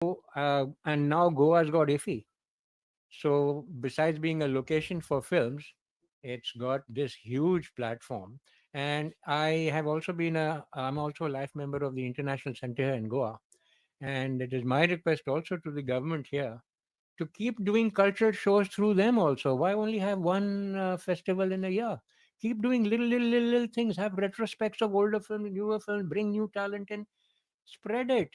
And now Goa's got IFFI. So besides being a location for films, it's got this huge platform. And I'm also a life member of the International Center here in Goa. And it is my request also to the government here to keep doing cultural shows through them also. Why only have one festival in a year? Keep doing little things. Have retrospects of older films, newer films. Bring new talent in. Spread it.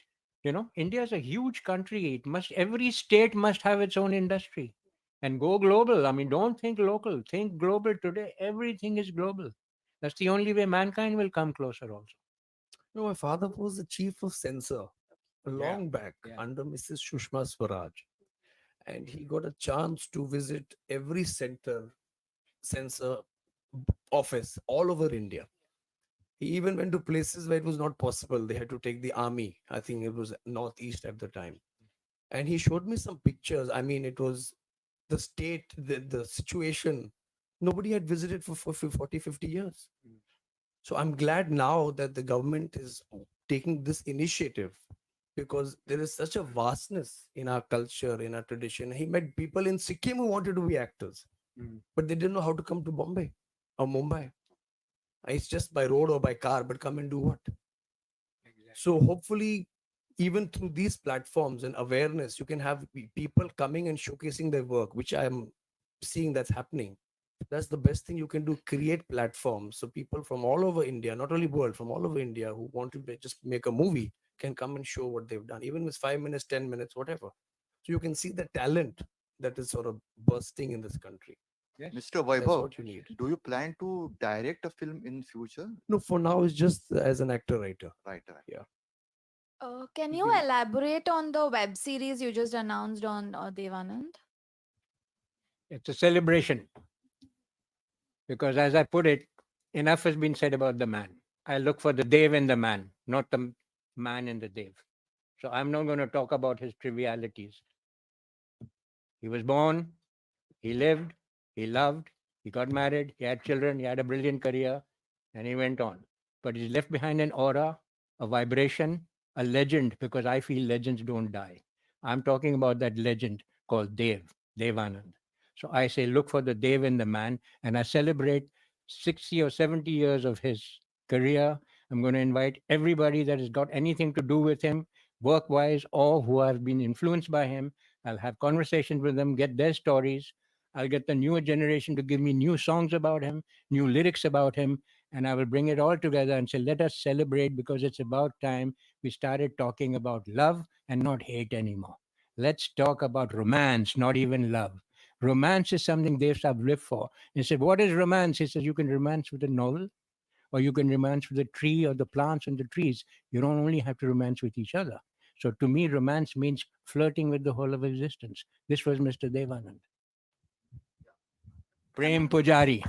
India is a huge country. Every state must have its own industry, and go global. I mean, don't think local. Think global. Today, everything is global. That's the only way mankind will come closer. Also. No, my father was the chief of censor Yeah. long back Yeah. under Mrs. Shushma Swaraj, and he got a chance to visit every censor office all over India. He even went to places where it was not possible. They had to take the army. I think it was northeast at the time. And he showed me some pictures. I mean, it was the state, the situation. Nobody had visited for 40, 50 years. Mm. So I'm glad now that the government is taking this initiative, because there is such a vastness in our culture, in our tradition. He met people in Sikkim who wanted to be actors, Mm. but they didn't know how to come to Bombay or Mumbai. It's just by road or by car, but come and do what? So Exactly. hopefully, even through these platforms and awareness, you can have people coming and showcasing their work, which I'm seeing that's happening. That's the best thing you can do. Create platforms so people from all over India, not only world, from all over India who want to just make a movie can come and show what they've done, even with 5 minutes, 10 minutes, whatever. So you can see the talent that is sort of bursting in this country. Yes. Mr. That's Vaibhav, what you need. do you plan to direct a film in future? No, for now it's just as an actor writer. Right, right. Yeah. Can you Be- elaborate on the web series you just announced on Devanand? It's a celebration because, as I put it, enough has been said about the man. I look for the Dev in the man, not the man in the Dev. So I'm not going to talk about his trivialities. He was born, he lived, he loved, he got married, he had children, he had a brilliant career, and he went on. But he left behind an aura, a vibration, a legend, because I feel legends don't die. I'm talking about that legend called Devanand. So I say, look for the Dev in the man, and I celebrate 60 or 70 years of his career. I'm going to invite everybody that has got anything to do with him, work wise, or who have been influenced by him. I'll have conversations with them, get their stories. I'll get the newer generation to give me new songs about him, new lyrics about him, and I will bring it all together and say, let us celebrate because it's about time we started talking about love and not hate anymore. Let's talk about romance, not even love. Romance is something they've lived for. He said, what is romance? He says, you can romance with a novel or you can romance with the tree or the plants and the trees. You don't only have to romance with each other. So to me, romance means flirting with the whole of existence. This was Mr. Devanand. Prem Coming Pujari.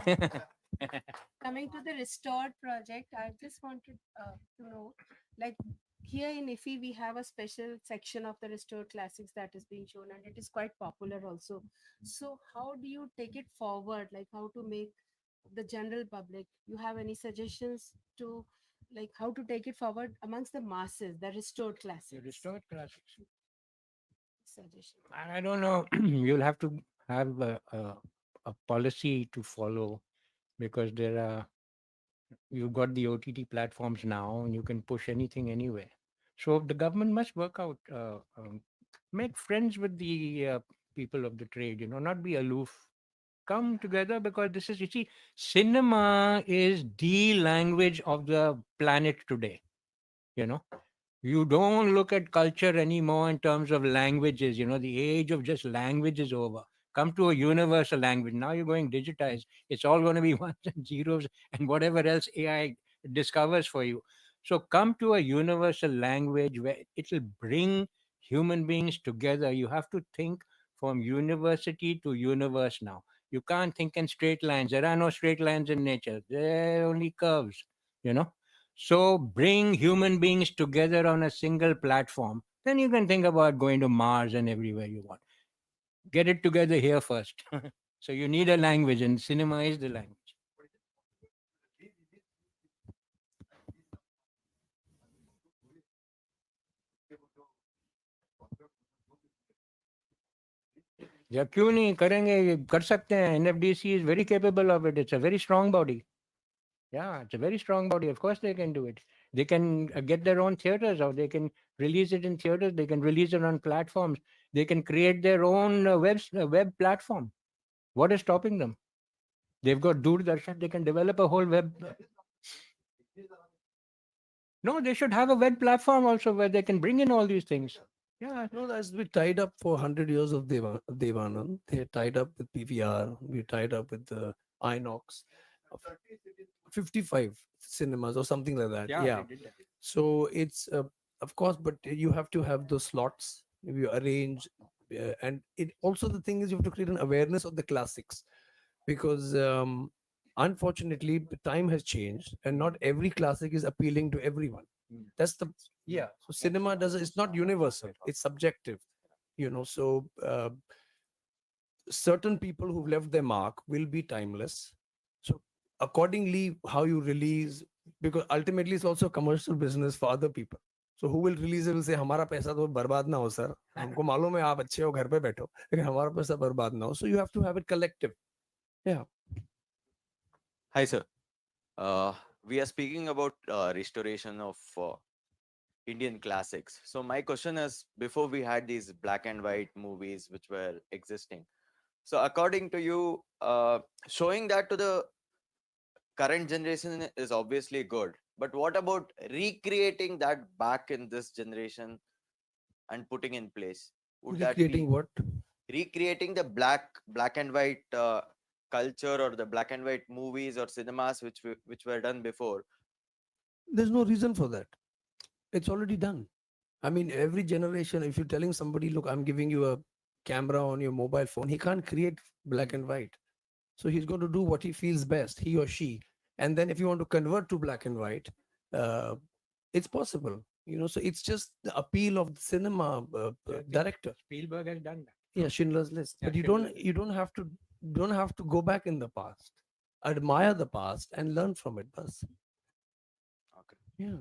coming to the restored project, I just wanted to know, like here in IFFI, we have a special section of the restored classics that is being shown, and it is quite popular also. So, how do you take it forward? Like how to make the general public? You have any suggestions to like how to take it forward amongst the masses, the restored The classics? restored classics. Suggestion. I don't know. You'll have to have a policy to follow because you've got the OTT platforms now and you can push anything anywhere. So the government must work out, make friends with the people of the trade, not be aloof. Come together because this is, you see, cinema is the language of the planet today, you know you don't look at culture anymore in terms of languages. The age of just language is over. Come to a universal language. Now you're going digitized. It's all going to be ones and zeros and whatever else AI discovers for you. So come to a universal language where it will bring human beings together. You have to think from university to universe now. You can't think in straight lines. There are no straight lines in nature. There are only curves, you know so bring human beings together on a single platform. Then you can think about going to Mars and everywhere you want. Get it together here first. So you need a language, and cinema is the language. जब क्यों नहीं करेंगे, ये कर सकते हैं. NFDC is very capable of it. It's a very strong body. Yeah, it's a very strong body. Of course, they can do it. They can get their own theaters, or they can release it in theaters. They can release it on platforms. They can create their own web platform. What is stopping them? They've got Doordarshan. They can develop a whole web. No, they should have a web platform also where they can bring in all these things. Yeah, No, that's we tied up for 100 years of Devanand. They tied up with PVR. We tied up with the Inox. of 55 cinemas or something like that. Yeah. they did that. So it's of course, but you have to have those slots. You arrange, and it also the thing is you have to create an awareness of the classics, because unfortunately the time has changed and not every classic is appealing to everyone. Mm. That's the yeah. So cinema does it's not universal. It's subjective. So certain people who've left their mark will be timeless. So accordingly, how you release, because ultimately it's also a commercial business for other people. So who will release it will say हमारा पैसा तो बर्बाद ना हो sir, हमको मालूम है आप अच्छे हो घर पे बैठो, लेकिन हमारा पैसा बर्बाद ना हो. So you have to have it collective. Yeah. Hi, sir. We are speaking about restoration of Indian classics. So my question is, before we had these black and white movies which were existing. So according to you, showing that to the current generation is obviously good. But what about recreating that back in this generation and putting in place? Would that Recreating be what? recreating the black and white culture or the black and white movies or cinemas which were done before? There's no reason for that. It's already done. I mean, every generation, if you're telling somebody, look, I'm giving you a camera on your mobile phone, he can't create black and white. So he's going to do what he feels best, he or she. And then if you want to convert to black and white, uh, it's possible. So it's just the appeal of the cinema I think director. Spielberg has done that. Yeah, Schindler's List. Yeah, But you Schindler's don't have to go back in the past. Admire the past and learn from it. Bas. Okay. Yeah.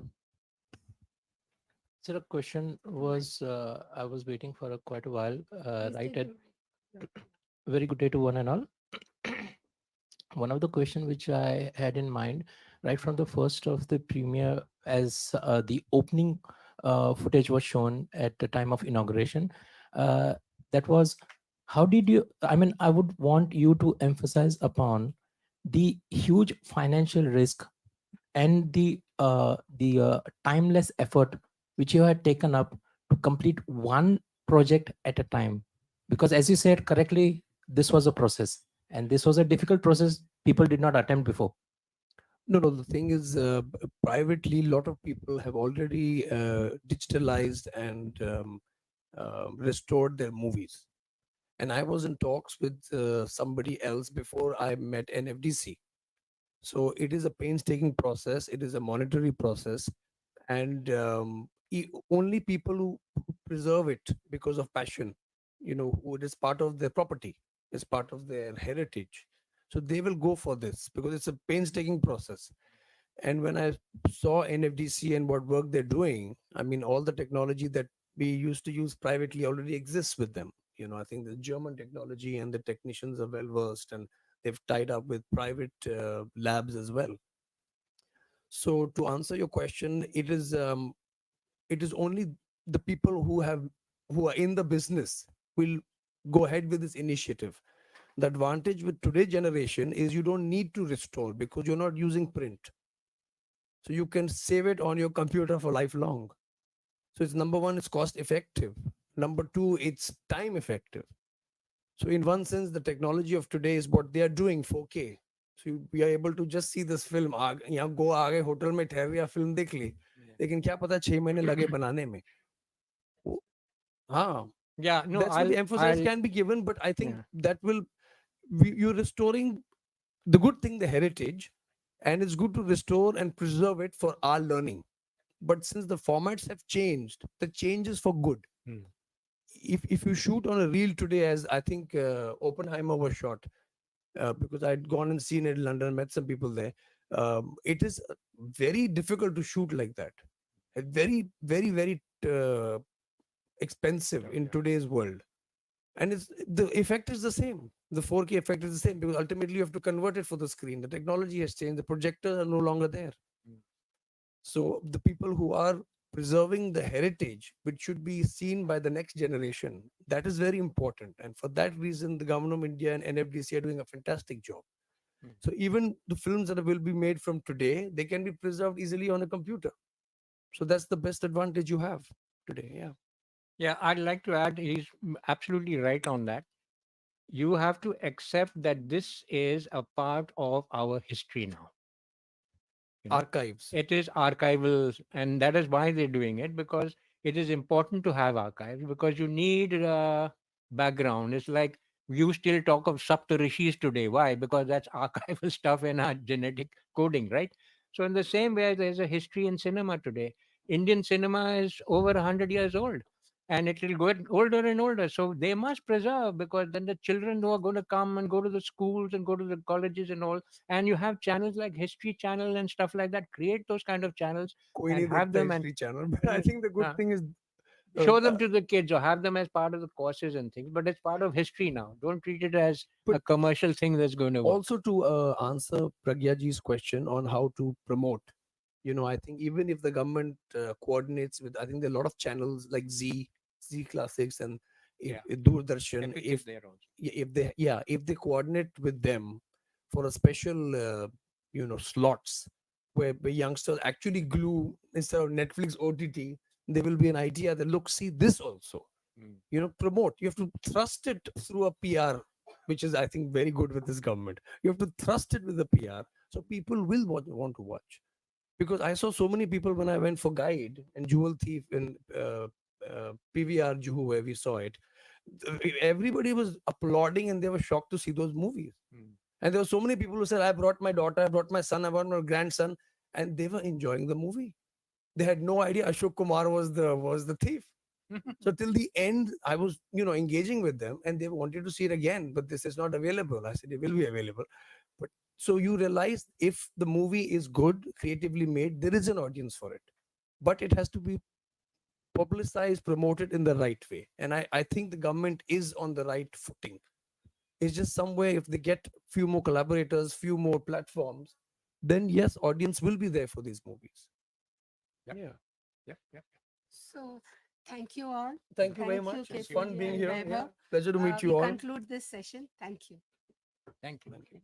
So the question was, I was waiting for quite a while. Right at very good day to one and all. One of the question which I had in mind, right from the first of the premiere, as the opening footage was shown at the time of inauguration, uh, that was, how did you? I mean, I would want you to emphasize upon the huge financial risk and the timeless effort which you had taken up to complete one project at a time, because as you said correctly, this was a process and this was a difficult process people did not attempt before. No. The thing is, privately, a lot of people have already digitalized and restored their movies. And I was in talks with somebody else before I met NFDC. So it is a painstaking process. It is a monetary process, and only people who preserve it because of passion, who it is part of their property, is part of their heritage. So they will go for this because it's a painstaking process. And when I saw NFDC and what work they're doing, I mean, all the technology that we used to use privately already exists with them. I think the German technology and the technicians are well versed, and they've tied up with private labs as well. So to answer your question, it is only the people who are in the business will go ahead with this initiative. The advantage with today's generation is you don't need to restore because you're not using print. So you can save it on your computer for lifelong. So it's number one, it's cost effective. Number two, it's time effective. So in one sense, the technology of today is what they are doing 4K. So we are able to just see this film. यहाँ go आगे hotel में ठहर गया film देख ली. लेकिन क्या पता 6 महीने लगे बनाने में. वो- हाँ, Yeah, no, that's what the emphasis I'll can be given, but I think yeah. that will you're restoring the good thing, the heritage, and it's good to restore and preserve it for our learning. But since the formats have changed, the change is for good. Hmm. If you shoot on a reel today, as I think Oppenheimer was shot, because I'd gone and seen it in London, met some people there. It is very difficult to shoot like that. Very, very, very expensive in today's world. And it's the effect is the same. The 4K effect is the same because ultimately you have to convert it for the screen. The technology has changed. The projectors are no longer there. Mm. So the people who are preserving the heritage, which should be seen by the next generation, that is very important. And for that reason, the government of India and NFDC are doing a fantastic job. Mm. So even the films that will be made from today, they can be preserved easily on a computer. So that's the best advantage you have today. Yeah. Yeah, I'd like to add, he's absolutely right on that. You have to accept that this is a part of our history now. You know, Archives. it is archival, and that is why they're doing it, because it is important to have archives, because you need background. It's like you still talk of Saptarishis today. Why? Because that's archival stuff in our genetic coding, right? So in the same way, there's a history in cinema today. Indian cinema is over 100 years old, and it will get older and older. So they must preserve, because then the children who are going to come and go to the schools and go to the colleges and all, and you have channels like History Channel and stuff like that, create those kind of channels कोई and नहीं have देखता them and history channel, but I uh, think the good uh, thing is show them to the kids or have them as part of the courses and things. But it's part of history now. Don't treat it as But a commercial thing that's going to work. also to answer Pragyaji's question on how to promote, I think even if the government coordinates with, I think there are a lot of channels like Z Classics, and Yeah. if Doordarshan, Epic is there also. if they coordinate with them for a special slots where youngsters actually glue instead of Netflix OTT, there will be an idea that look, see this also. Mm. Promote. You have to thrust it through a PR, which is I think very good with this government. You have to thrust it with the PR, so people will want to watch. Because I saw so many people when I went for Guide and Jewel Thief in PVR Juhu, where we saw it. Everybody was applauding and they were shocked to see those movies. Mm. And there were so many people who said, I brought my daughter, I brought my son, I brought my grandson, and they were enjoying the movie. They had no idea Ashok Kumar was the thief. So till the end, I was, engaging with them, and they wanted to see it again, but this is not available. I said it will be available. But so you realize if the movie is good, creatively made, there is an audience for it, but it has to be publicized, promoted in the right way. And I think the government is on the right footing. It's just somewhere if they get few more collaborators, few more platforms, then yes, audience will be there for these movies. Yep. Yeah. Yep. So thank you all. Thank you very Thank you, much. It's KPG fun being and here. Vaibhav. Yeah. Pleasure to meet We you all. conclude this session. Thank you. Thank you. Thank you.